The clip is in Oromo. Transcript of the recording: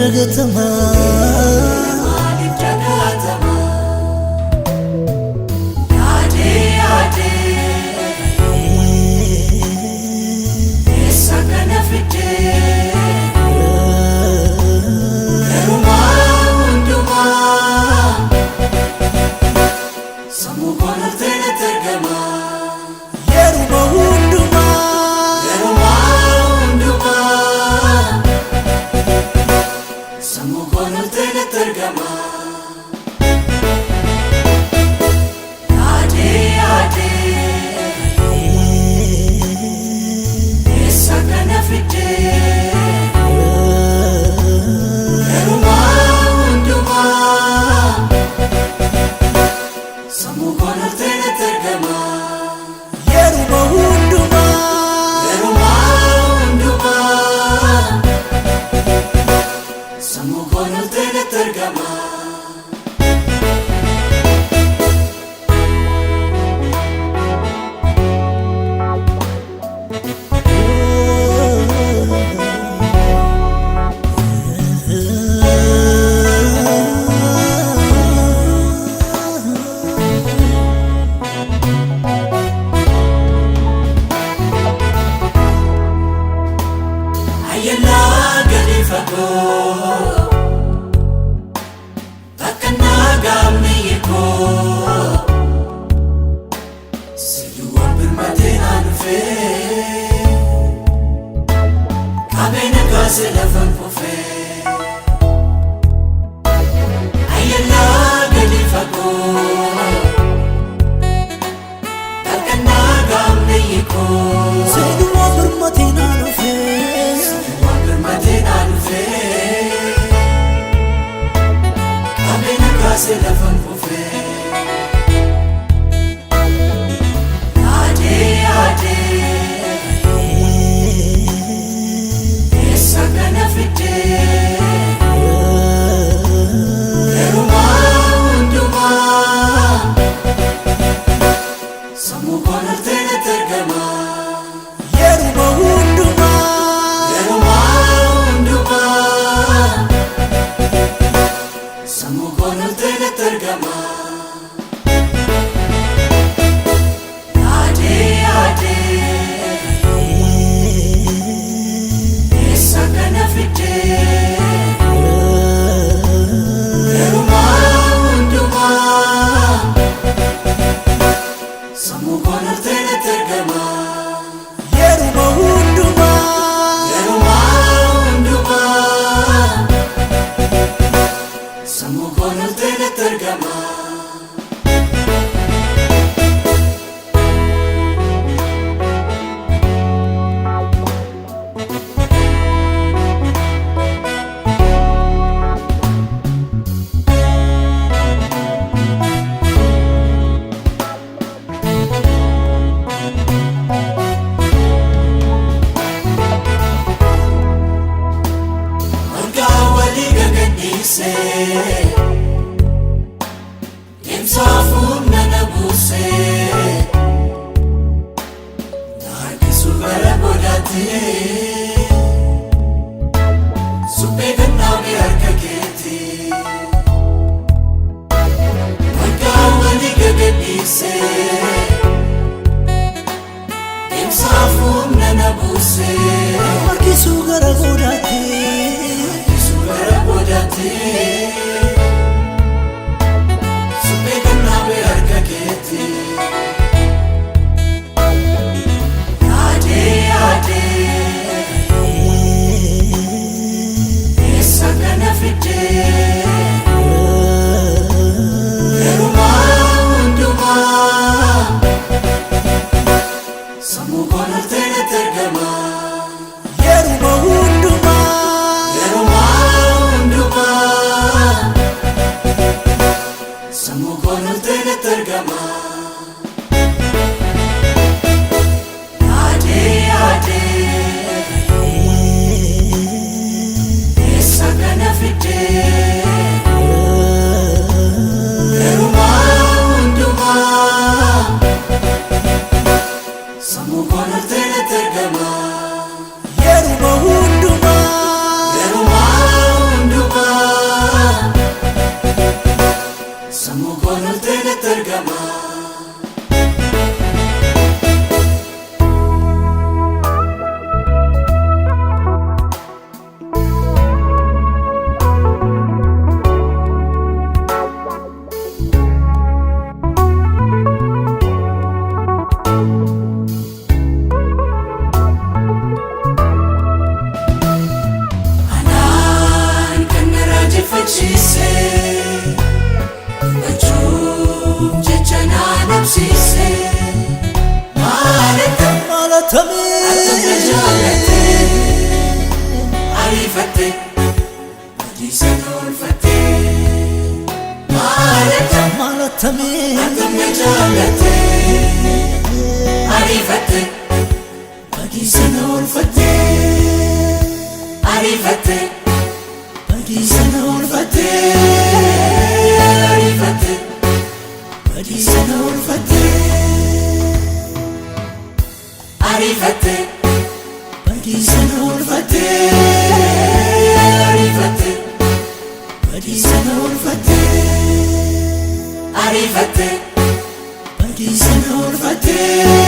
dagatama Ade ade Esa kana fite Eruma unduma Samu kono tena tergama Yeruma unduma Eruma unduma Samu kono tena tergama Ade ade Esa kana fite Eruma unduma Samu kono tena tergama Yeruma unduma Eruma unduma Samu kono tena tergama Ayala galifako Takana gamiyeko Siluwa birmate anufe Kabena kaze lafan pofe Ayala galifako Takana gamiyeko Seyduma birmatina nufe C'est la fin pour faire Ade ade Esa kana fite Eruma unduma Samu kono tena tergama Yeruma unduma Eruma unduma Samu kono tena tergama Ade ade Esa kana fite Eruma unduma Samu kono tena tergama Yeruma unduma Eruma unduma Samu kono tena tergama Orga wali gagadise Imsafun nanabuse Nakisu barabodati Supegan nabi arkaketi Orga wali gagadise Imsafun nanabuse Markisu gara godati Nakisu barabodati Supegan nabi arkaketi Ade ade Esa kana fite Eruma unduma Samu kono tena tergama Yeruma unduma Eruma unduma Samu kono tena tergama Ade ade Esa kana fite beeksise bachuuf jecha naannabsiise Atamna jaalatte ariifatte badiisa oolfatte Atamna jaalatte ariifatte badiisa oolfatte ariifatte badiisa oolfatte ariifatte badiisa oolfatte ariifatte badiisa oolfatte ariifatte badiisa oolfatte ariifatte badiisa oolfatte